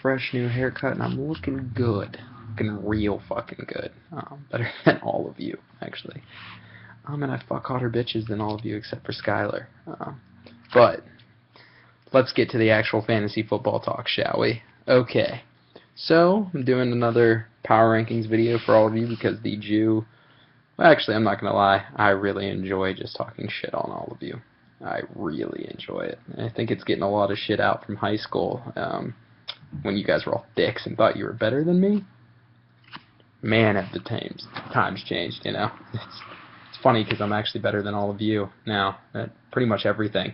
fresh new haircut, and I'm looking good. Looking real fucking good. Better than all of you, actually. And I fuck hotter bitches than all of you except for Skylar. But let's get to the actual fantasy football talk, shall we? Okay. So, I'm doing another power rankings video for all of you because the Jew... Well, actually, I'm not going to lie. I really enjoy just talking shit on all of you. I really enjoy it. I think it's getting a lot of shit out from high school when you guys were all dicks and thought you were better than me. Man, have the times changed, you know? It's funny because I'm actually better than all of you now at pretty much everything.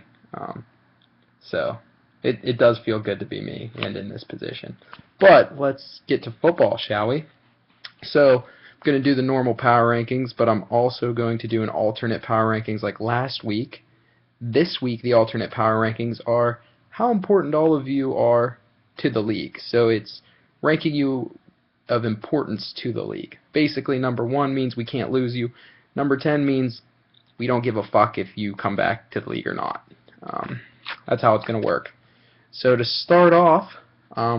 So it does feel good to be me and in this position. But let's get to football, shall we? So I'm going to do the normal power rankings, but I'm also going to do an alternate power rankings like last week. This week, the alternate power rankings are how important all of you are to the league. So it's ranking you of importance to the league. Basically, number 1 means we can't lose you. Number 10 means we don't give a fuck if you come back to the league or not. That's how it's going to work. So to start off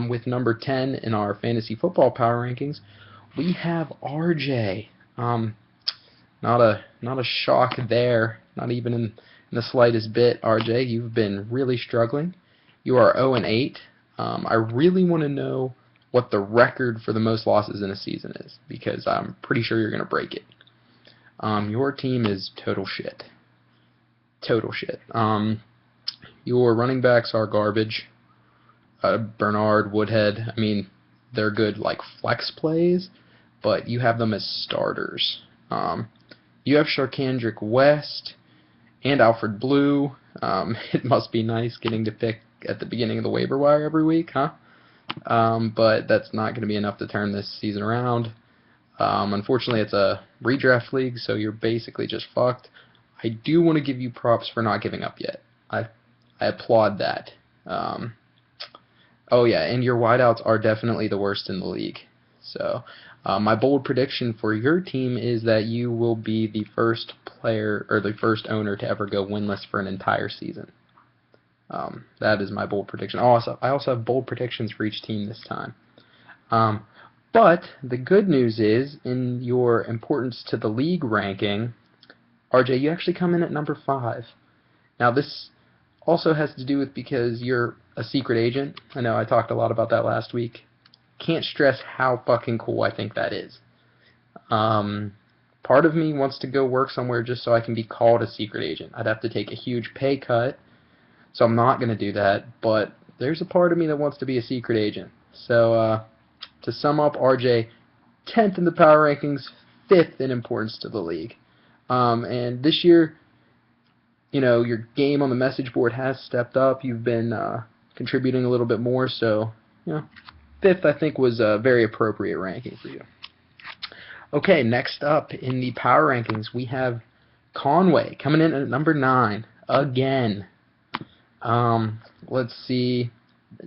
with number 10 in our fantasy football power rankings, we have RJ. Not a shock there, not even in the slightest bit. RJ, you've been really struggling. You are 0-8. I really want to know what the record for the most losses in a season is, because I'm pretty sure you're going to break it. Your team is total shit. Total shit. Your running backs are garbage. Bernard, Woodhead, I mean, they're good like flex plays, but you have them as starters. You have Sharkandrick West and Alfred Blue. It must be nice getting to pick at the beginning of the waiver wire every week, huh? But that's not going to be enough to turn this season around. Unfortunately, it's a redraft league, so you're basically just fucked. I do want to give you props for not giving up yet. I applaud that. Oh yeah, and your wideouts are definitely the worst in the league. So my bold prediction for your team is that you will be the first player or the first owner to ever go winless for an entire season. That is my bold prediction. I also have bold predictions for each team this time. But the good news is, in your importance to the league ranking, RJ, you actually come in at number 5. Now this also has to do with because you're a secret agent. I know I talked a lot about that last week. Can't stress how fucking cool I think that is. Part of me wants to go work somewhere just so I can be called a secret agent. I'd have to take a huge pay cut, so I'm not going to do that, but there's a part of me that wants to be a secret agent. So, to sum up, RJ, 10th in the power rankings, 5th in importance to the league. And this year, you know, your game on the message board has stepped up. You've been contributing a little bit more, so, you know, 5th I think was a very appropriate ranking for you. Okay, next up in the power rankings, we have Conway coming in at number 9 again. Let's see.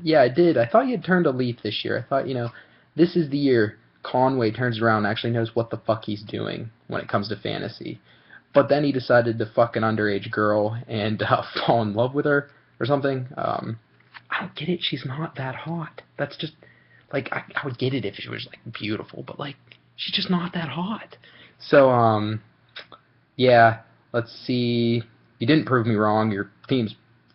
Yeah, I did. I thought you had turned a leaf this year. I thought, you know, this is the year Conway turns around and actually knows what the fuck he's doing when it comes to fantasy. But then he decided to fuck an underage girl and fall in love with her or something. I don't get it. She's not that hot. That's just, like, I would get it if she was, like, beautiful, but, like, she's just not that hot. So, yeah, let's see. You didn't prove me wrong. Your team's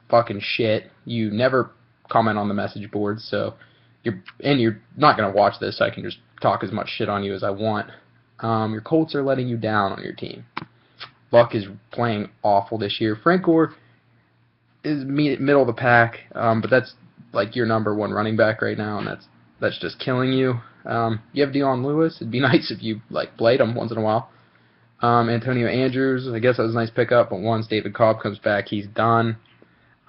fucking shit. You never comment on the message board, so you're not going to watch this, so I can just talk as much shit on you as I want. Your Colts are letting you down on your team. Luck is playing awful this year. Frank Gore is middle of the pack, but that's like your number 1 running back right now, and that's just killing you. You have Dion Lewis. It'd be nice if you like played him once in a while. Antonio Andrews, I guess that was a nice pickup, but once David Cobb comes back, he's done.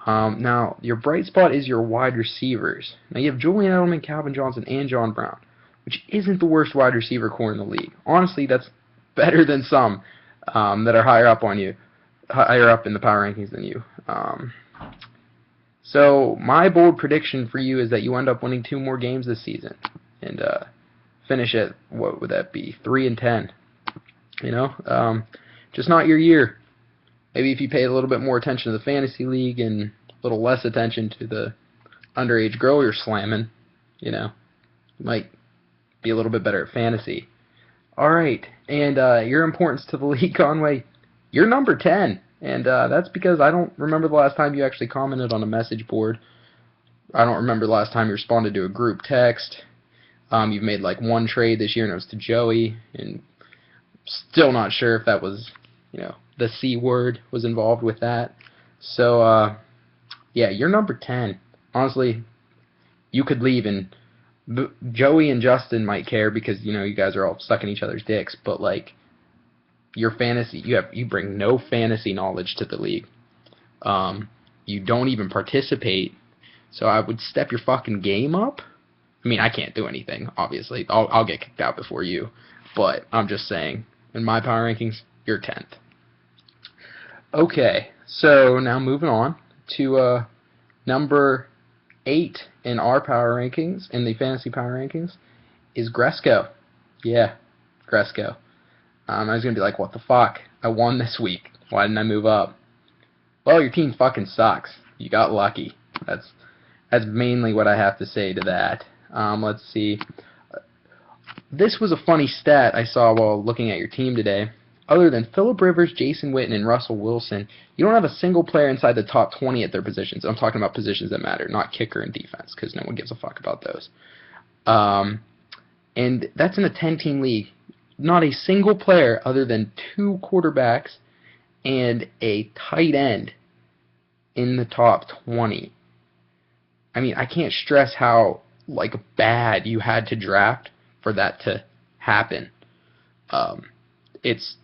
Now, your bright spot is your wide receivers. Now, you have Julian Edelman, Calvin Johnson, and John Brown, which isn't the worst wide receiver core in the league. Honestly, that's better than some that are higher up in the power rankings than you. So, my bold prediction for you is that you end up winning 2 more games this season and finish at, what would that be, 3-10. You know, just not your year. Maybe if you paid a little bit more attention to the fantasy league and a little less attention to the underage girl you're slamming, You know, you might be a little bit better at fantasy. All right, and your importance to the league, Conway, you're number 10, and that's because I don't remember the last time you actually commented on a message board. I don't remember the last time you responded to a group text. You've made like one trade this year, and it was to Joey, and still not sure if that was, the C word was involved with that. So, yeah, you're number 10. Honestly, you could leave, and Joey and Justin might care because, you guys are all sucking each other's dicks, but, like, your fantasy, you bring no fantasy knowledge to the league. You don't even participate, so I would step your fucking game up. I mean, I can't do anything, obviously. I'll get kicked out before you, but I'm just saying, in my power rankings, you're 10th. Okay, so now moving on to number 8 in our power rankings, in the fantasy power rankings, is Gresco. Yeah, Gresco. I was going to be like, what the fuck? I won this week. Why didn't I move up? Well, your team fucking sucks. You got lucky. That's mainly what I have to say to that. Let's see. This was a funny stat I saw while looking at your team today. Other than Phillip Rivers, Jason Witten, and Russell Wilson, you don't have a single player inside the top 20 at their positions. I'm talking about positions that matter, not kicker and defense, because no one gives a fuck about those. And that's in a 10-team league. Not a single player other than 2 quarterbacks and a tight end in the top 20. I mean, I can't stress how, like, bad you had to draft for that to happen. It's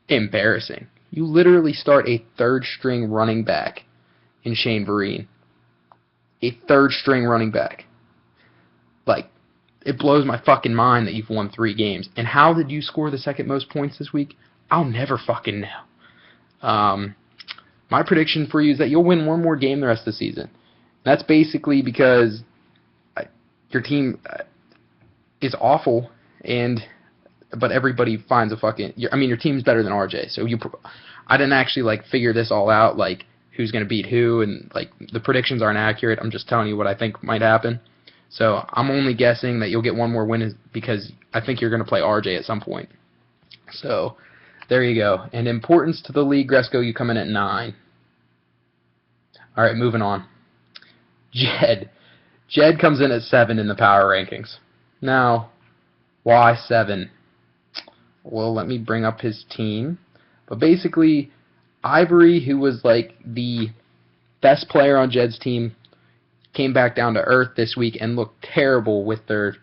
embarrassing. You literally start a third-string running back in Shane Vereen. A third-string running back. Like, it blows my fucking mind that you've won 3 games. And how did you score the second most points this week? I'll never fucking know. My prediction for you is that you'll win one more game the rest of the season. That's basically because your team is awful, but everybody finds a fucking... your team's better than RJ, so I didn't actually, like, figure this all out, like, who's going to beat who, and, like, the predictions aren't accurate. I'm just telling you what I think might happen. So I'm only guessing that you'll get one more win because I think you're going to play RJ at some point. So there you go. And importance to the league, Gresco, you come in at 9. All right, moving on. Jed. Jed comes in at 7 in the power rankings. Now, why 7? Well, let me bring up his team. But basically, Ivory, who was like the best player on Jed's team, came back down to earth this week and looked terrible with their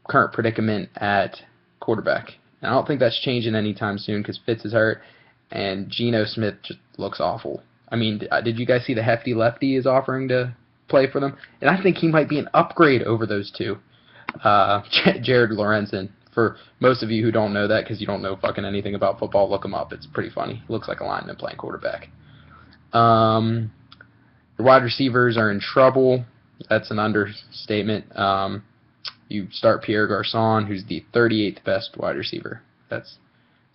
current predicament at quarterback. And I don't think that's changing anytime soon because Fitz is hurt, and Geno Smith just looks awful. I mean, did you guys see the hefty lefty is offering to play for them? And I think he might be an upgrade over those two. Jared Lorenzen. For most of you who don't know that because you don't know fucking anything about football, look him up. It's pretty funny. He looks like a lineman playing quarterback. The wide receivers are in trouble. That's an understatement. You start Pierre Garçon, who's the 38th best wide receiver. It's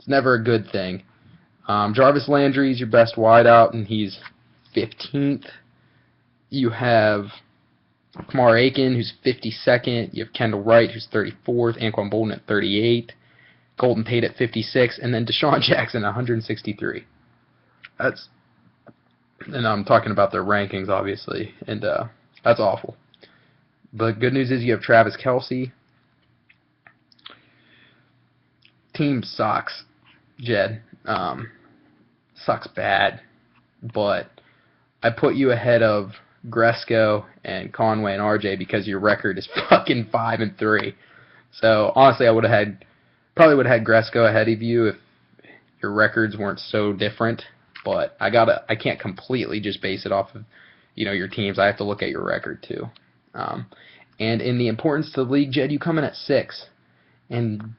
never a good thing. Jarvis Landry is your best wideout, and he's 15th. You have Kamar Aiken, who's 52nd. You have Kendall Wright, who's 34th. Anquan Bolden at 38. Golden Tate at 56. And then Deshaun Jackson at 163. And I'm talking about their rankings, obviously. And that's awful. But good news is you have Travis Kelce. Team sucks, Jed. Sucks bad. But I put you ahead of Gresco and Conway and RJ because your record is fucking 5-3. So honestly, I probably would have had Gresco ahead of you if your records weren't so different. But I can't completely just base it off of your teams. I have to look at your record too. And in the importance to the league, Jed, you come in at 6, and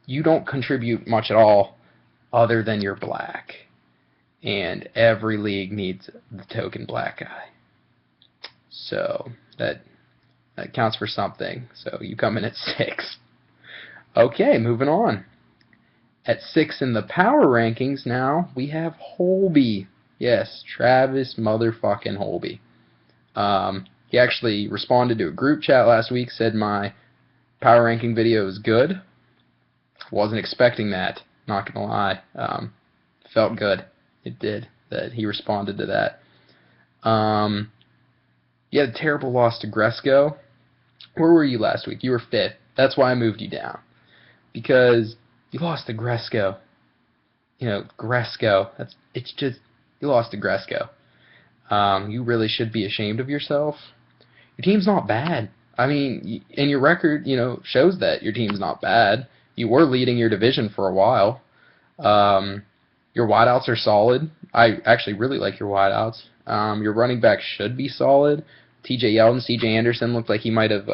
you don't contribute much at all other than you're black. And every league needs the token black guy. So that counts for something. So you come in at 6. Okay, moving on. At 6 in the power rankings now, we have Holby. Yes, Travis motherfucking Holby. He actually responded to a group chat last week, said my power ranking video is good. Wasn't expecting that, not gonna lie. Felt good. It did, that he responded to that. You had a terrible loss to Gresco. Where were you last week? You were 5th. That's why I moved you down. Because you lost to Gresco. Gresco. You lost to Gresco. You really should be ashamed of yourself. Your team's not bad. I mean, and your record, shows that your team's not bad. You were leading your division for a while. Your wideouts are solid. I actually really like your wideouts. Your running back should be solid. T.J. Yeldon, C.J. Anderson looked like he might have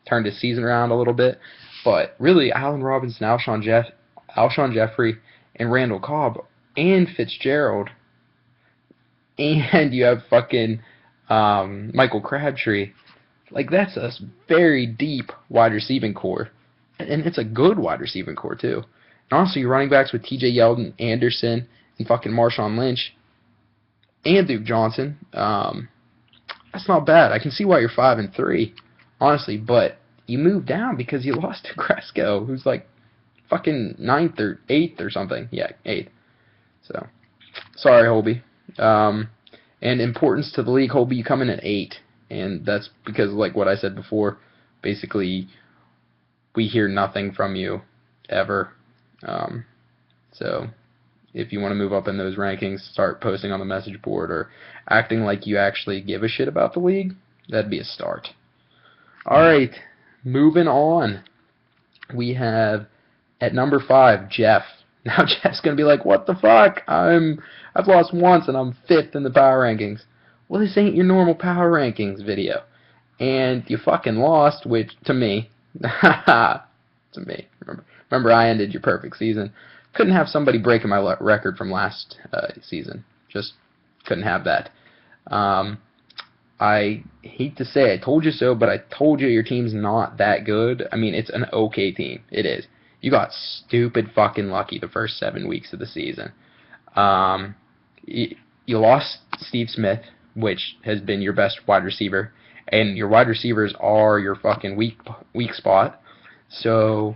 turned his season around a little bit. But really, Allen Robinson, Alshon Jeffrey, and Randall Cobb, and Fitzgerald, and you have fucking Michael Crabtree. Like, that's a very deep wide receiving core. And it's a good wide receiving core, too. And also, your running backs with T.J. Yeldon, Anderson, and fucking Marshawn Lynch, and Duke Johnson. That's not bad. I can see why you're 5-3, honestly. But you moved down because you lost to Gresco, who's like fucking 9th or 8th or something. Yeah, 8th. So, sorry, Holby. And importance to the league, Holby, you come in at 8. And that's because, like what I said before, basically, we hear nothing from you ever. So, if you want to move up in those rankings, start posting on the message board or acting like you actually give a shit about the league, that'd be a start. Alright, moving on. We have, at number 5, Jeff. Now Jeff's going to be like, what the fuck? I've lost once and I'm 5th in the power rankings. Well, this ain't your normal power rankings video. And you fucking lost, which, to me, to me, remember I ended your perfect season. Couldn't have somebody breaking my record from last season. Just couldn't have that. I hate to say I told you so, but I told you your team's not that good. I mean, it's an okay team. It is. You got stupid fucking lucky the first 7 weeks of the season. You lost Steve Smith, which has been your best wide receiver, and your wide receivers are your fucking weak spot. So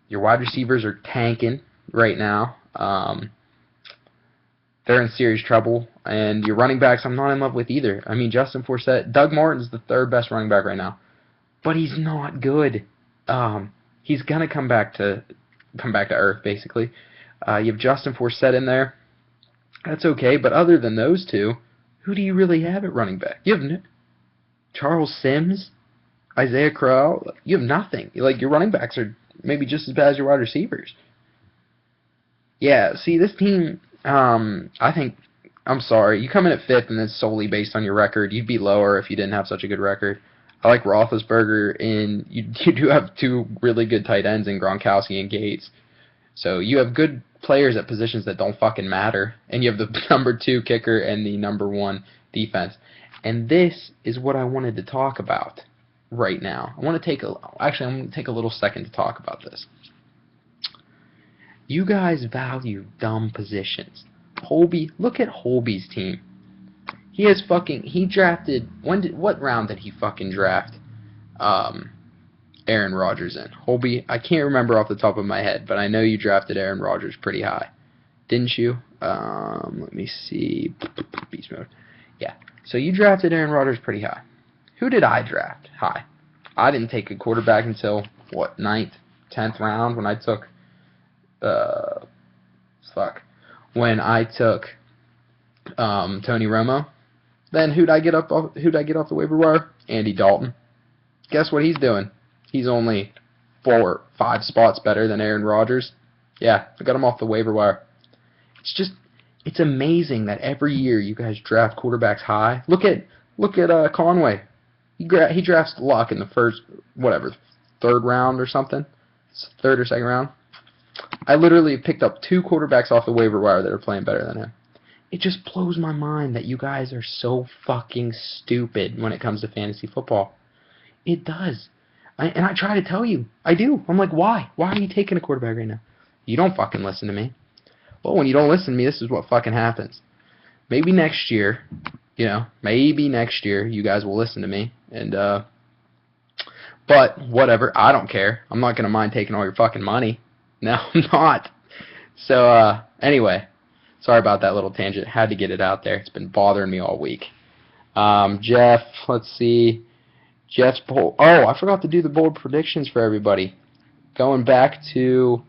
your wide receivers are tanking right now. They're in serious trouble, and your running backs I'm not in love with either. I mean, Justin Forsett, Doug Martin's the 3rd best running back right now, but he's not good. He's gonna come back to earth, basically. You have Justin Forsett in there. That's okay, but other than those two, who do you really have at running back? You have Charles Sims, Isaiah Crowell. You have nothing. Like, your running backs are maybe just as bad as your wide receivers. Yeah, see, this team, I think, I'm sorry, you come in at 5th and it's solely based on your record. You'd be lower if you didn't have such a good record. I like Roethlisberger, and you do have 2 really good tight ends in Gronkowski and Gates. So you have good players at positions that don't fucking matter, and you have the number 2 kicker and the number 1 defense. And this is what I wanted to talk about right now. I'm going to take a little second to talk about this. You guys value dumb positions. Holby, look at Holby's team. He drafted, what round did he fucking draft Aaron Rodgers in? Holby, I can't remember off the top of my head, but I know you drafted Aaron Rodgers pretty high. Didn't you? Let me see. Beast mode. Yeah. So you drafted Aaron Rodgers pretty high. Who did I draft high? I didn't take a quarterback until, 9th, 10th round when I took, when I took Tony Romo. Then who'd I get off the waiver wire? Andy Dalton. Guess what he's doing? He's only 4 or 5 spots better than Aaron Rodgers. Yeah, I got him off the waiver wire. It's amazing that every year you guys draft quarterbacks high. Look at Conway. He drafts Luck in the first, 3rd round or something. 3rd or 2nd round. I literally picked up 2 quarterbacks off the waiver wire that are playing better than him. It just blows my mind that you guys are so fucking stupid when it comes to fantasy football. It does. And I try to tell you. I do. I'm like, why? Why are you taking a quarterback right now? You don't fucking listen to me. Well, when you don't listen to me, this is what fucking happens. Maybe next year, you guys will listen to me. And but whatever, I don't care. I'm not gonna mind taking all your fucking money. No, I'm not. So anyway, sorry about that little tangent. Had to get it out there. It's been bothering me all week. Jeff, let's see. Jeff's bold. Oh, I forgot to do the bold predictions for everybody. Going back to,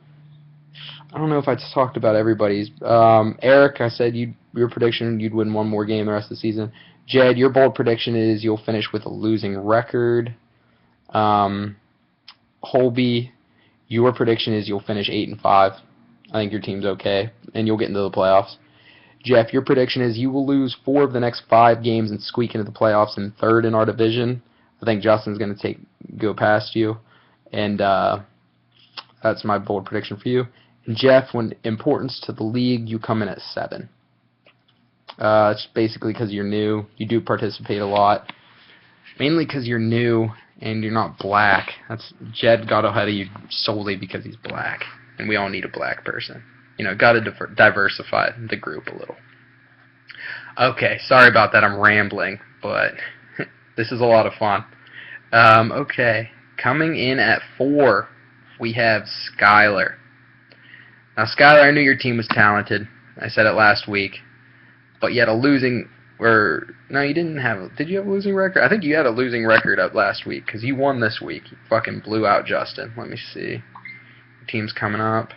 I don't know if I talked about everybody's. Eric, I said your prediction you'd win one more game the rest of the season. Jed, your bold prediction is you'll finish with a losing record. Holby, your prediction is you'll finish 8-5. I think your team's okay, and you'll get into the playoffs. Jeff, your prediction is you will lose 4 of the next 5 games and squeak into the playoffs and 3rd in our division. I think Justin's going to go past you, and that's my bold prediction for you. And Jeff, when importance to the league, you come in at 7. It's basically because you're new. You do participate a lot, mainly because you're new and you're not black. Jed got ahead of you solely because he's black, and we all need a black person. Got to diversify the group a little. Okay, sorry about that. I'm rambling, but this is a lot of fun. Okay, coming in at 4, we have Skylar. Now, Skylar, I knew your team was talented. I said it last week. But you had a losing, no, you didn't have, did you have a losing record? I think you had a losing record up last week, because you won this week. You fucking blew out Justin. Let me see. Your team's coming up.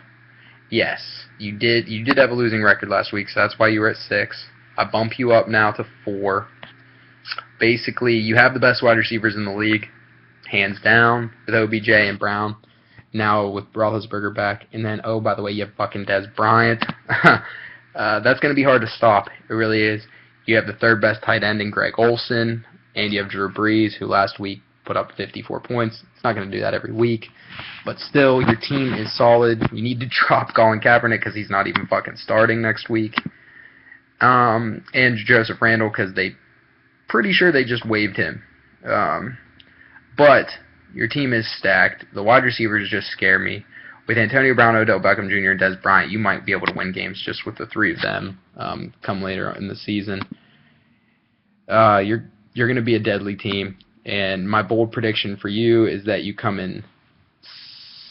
Yes, you did have a losing record last week, so that's why you were at 6. I bump you up now to 4. Basically, you have the best wide receivers in the league, hands down, with OBJ and Brown. Now with Roethlisberger back. And then, oh, by the way, you have fucking Dez Bryant. That's going to be hard to stop. It really is. You have the 3rd best tight end in Greg Olsen, and you have Drew Brees, who last week put up 54 points. It's not going to do that every week. But still, your team is solid. You need to drop Colin Kaepernick because he's not even fucking starting next week. And Joseph Randle because pretty sure they just waived him. But your team is stacked. The wide receivers just scare me. With Antonio Brown, Odell Beckham Jr., and Dez Bryant, you might be able to win games just with the 3 of them come later in the season. You're going to be a deadly team. And my bold prediction for you is that you come in.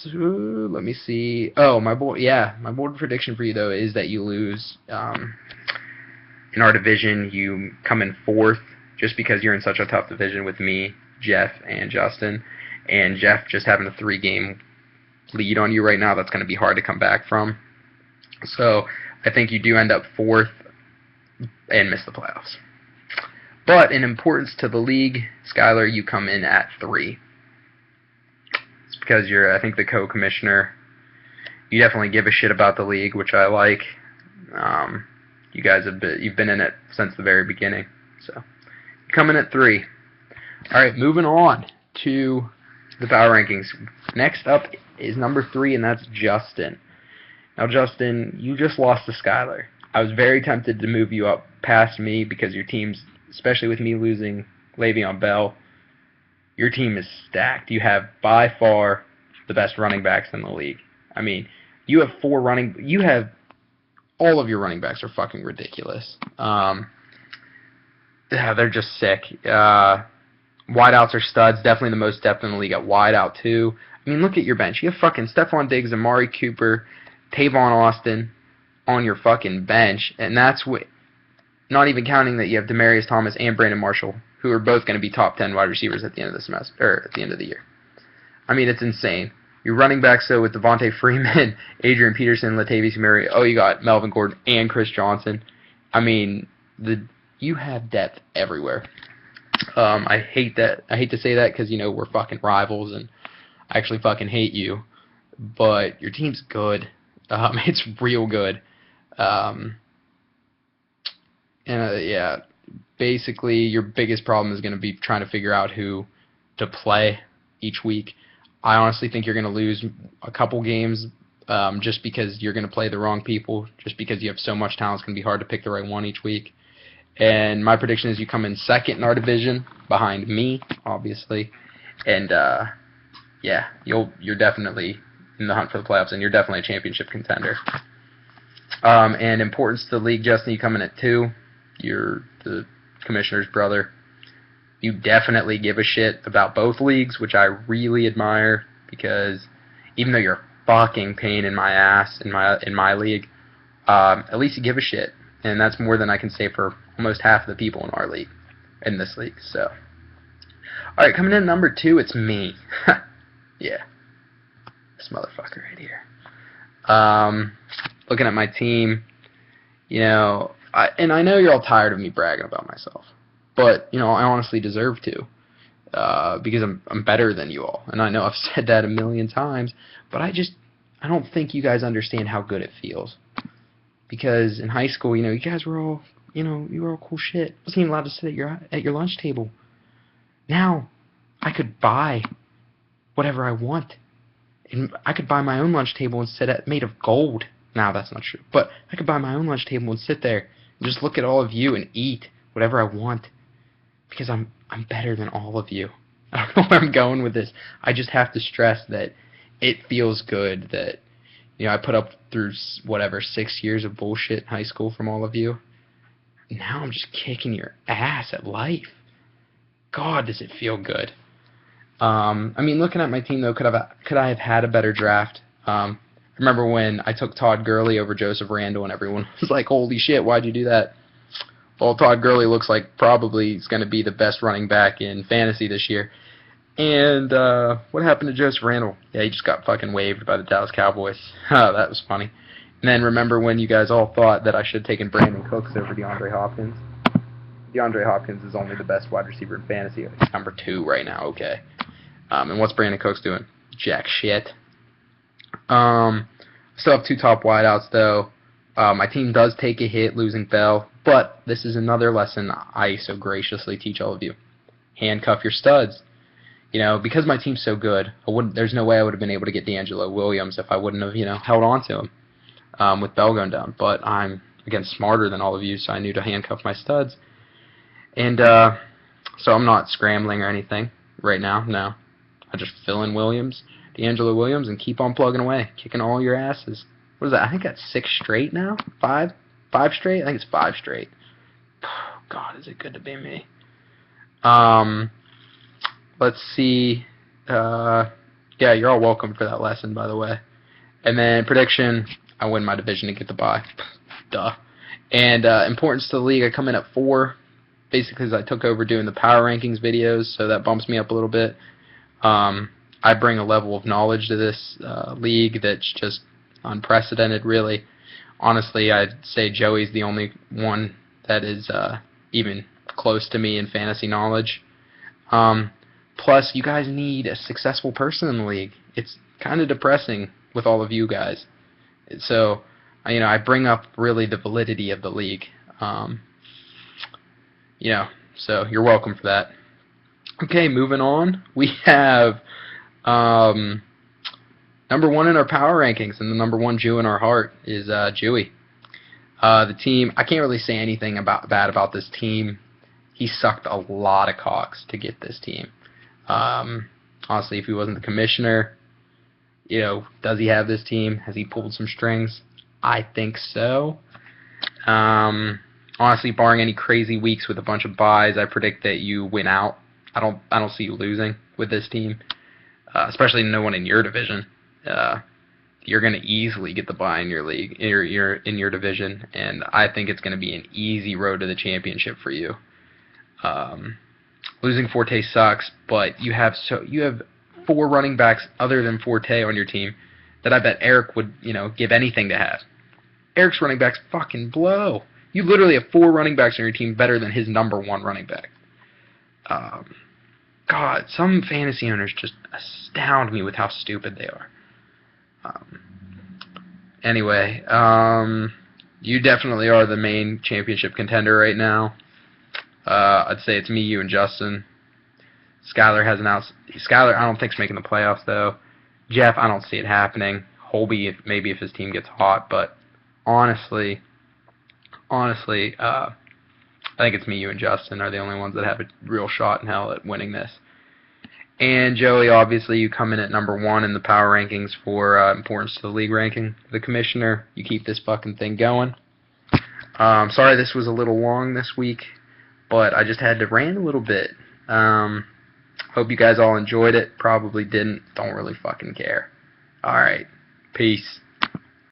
Let me see. Oh, my bold prediction for you though is that you lose in our division. You come in 4th, just because you're in such a tough division with me, Jeff, and Justin. And Jeff just having a 3-game lead on you right now. That's going to be hard to come back from. So I think you do end up 4th and miss the playoffs. But in importance to the league, Skylar, you come in at 3. It's because you're, I think, the co-commissioner. You definitely give a shit about the league, which I like. You guys you've been in it since the very beginning. So you come in at 3. All right, moving on to the power rankings. Next up is number 3, and that's Justin. Now, Justin, you just lost to Skylar. I was very tempted to move you up past me because your team's, especially with me losing Le'Veon Bell, your team is stacked. You have by far the best running backs in the league. I mean, you have all of your running backs are fucking ridiculous. They're just sick. Wideouts are studs. Definitely the most depth in the league at wideout too. I mean, look at your bench. You have fucking Stephon Diggs, Amari Cooper, Tavon Austin on your fucking bench, and that's what. Not even counting that you have Demaryius Thomas and Brandon Marshall, who are both going to be top 10 wide receivers at the end of the semester, or at the end of the year. I mean, it's insane. Your running backs, so with Devontae Freeman, Adrian Peterson, Latavius Murray. Oh, you got Melvin Gordon and Chris Johnson. I mean, you have depth everywhere. I hate to say that because, we're fucking rivals and I actually fucking hate you. But your team's good. It's real good. Basically your biggest problem is going to be trying to figure out who to play each week. I honestly think you're going to lose a couple games just because you're going to play the wrong people, just because you have so much talent. It's going to be hard to pick the right one each week. And my prediction is you come in 2nd in our division, behind me, obviously. And, you're definitely in the hunt for the playoffs, and you're definitely a championship contender. And importance to the league, Justin, you come in at 2. You're the commissioner's brother. You definitely give a shit about both leagues, which I really admire, because even though you're a fucking pain in my ass in my league, at least you give a shit, and that's more than I can say for almost half of the people in our league, in this league. So, all right, coming in at number 2, it's me. Yeah, this motherfucker right here. Looking at my team, you know, I know you're all tired of me bragging about myself, but you know, I honestly deserve to, because I'm better than you all, and I know I've said that a million times, but I don't think you guys understand how good it feels. Because in high school, you know, you guys were all, you know, you were all cool shit. I wasn't even allowed to sit at your lunch table. Now, I could buy whatever I want. And I could buy my own lunch table and sit made of gold. Now, that's not true. But I could buy my own lunch table and sit there and just look at all of you and eat whatever I want. Because I'm better than all of you. I don't know where I'm going with this. I just have to stress that it feels good that, you know, I put up through, 6 years of bullshit in high school from all of you. Now I'm just kicking your ass at life. God, does it feel good. I mean, looking at my team, though, could I have had a better draft? I remember when I took Todd Gurley over Joseph Randle, and everyone was like, holy shit, why'd you do that? Well, Todd Gurley looks like probably he's going to be the best running back in fantasy this year. And what happened to Joseph Randle? Yeah, he just got fucking waived by the Dallas Cowboys. Oh, that was funny. And then remember when you guys all thought that I should have taken Brandon Cooks over DeAndre Hopkins? DeAndre Hopkins is only the best wide receiver in fantasy. He's number 2 right now, okay. And what's Brandon Cooks doing? Jack shit. Still have 2 top wideouts, though. My team does take a hit losing Bell, but this is another lesson I so graciously teach all of you. Handcuff your studs. You know, because my team's so good, there's no way I would have been able to get D'Angelo Williams if I wouldn't have, you know, held on to him with Bell going down. But I'm, again, smarter than all of you, so I knew to handcuff my studs. And so I'm not scrambling or anything right now, no. I just fill in D'Angelo Williams, and keep on plugging away, kicking all your asses. What is that? I think that's 6 straight now? 5 straight? I think it's 5 straight. God, is it good to be me. Let's see. Yeah, you're all welcome for that lesson, by the way. And then prediction, I win my division and get the bye. Duh. And importance to the league, I come in at 4. Basically, because I took over doing the power rankings videos, so that bumps me up a little bit. I bring a level of knowledge to this league that's just unprecedented, really. Honestly, I'd say Joey's the only one that is even close to me in fantasy knowledge. Plus, you guys need a successful person in the league. It's kind of depressing with all of you guys. So, you know, I bring up really the validity of the league. You know, so you're welcome for that. Okay, moving on. We have number 1 in our power rankings, and the number 1 Jew in our heart is Jewy. The team, I can't really say anything bad about this team. He sucked a lot of cocks to get this team. Honestly, if he wasn't the commissioner, you know, does he have this team? Has he pulled some strings? I think so. Honestly, barring any crazy weeks with a bunch of buys, I predict that you win out. I don't see you losing with this team, especially no one in your division. You're going to easily get the bye in your league, in your division, and I think it's going to be an easy road to the championship for you. Losing Forte sucks, but you have 4 running backs other than Forte on your team that I bet Eric would, you know, give anything to have. Eric's running backs fucking blow. You literally have 4 running backs on your team better than his number 1 running back. God, some fantasy owners just astound me with how stupid they are. Anyway, you definitely are the main championship contender right now. I'd say it's me, you, and Justin. Skylar I don't think is making the playoffs, though. Jeff, I don't see it happening. Holby, maybe if his team gets hot, but honestly, I think it's me, you, and Justin are the only ones that have a real shot in hell at winning this. And Joey, obviously, you come in at number 1 in the power rankings for importance to the league ranking. The commissioner, you keep this fucking thing going. Sorry this was a little long this week, but I just had to rant a little bit. Hope you guys all enjoyed it. Probably didn't. Don't really fucking care. Alright. Peace.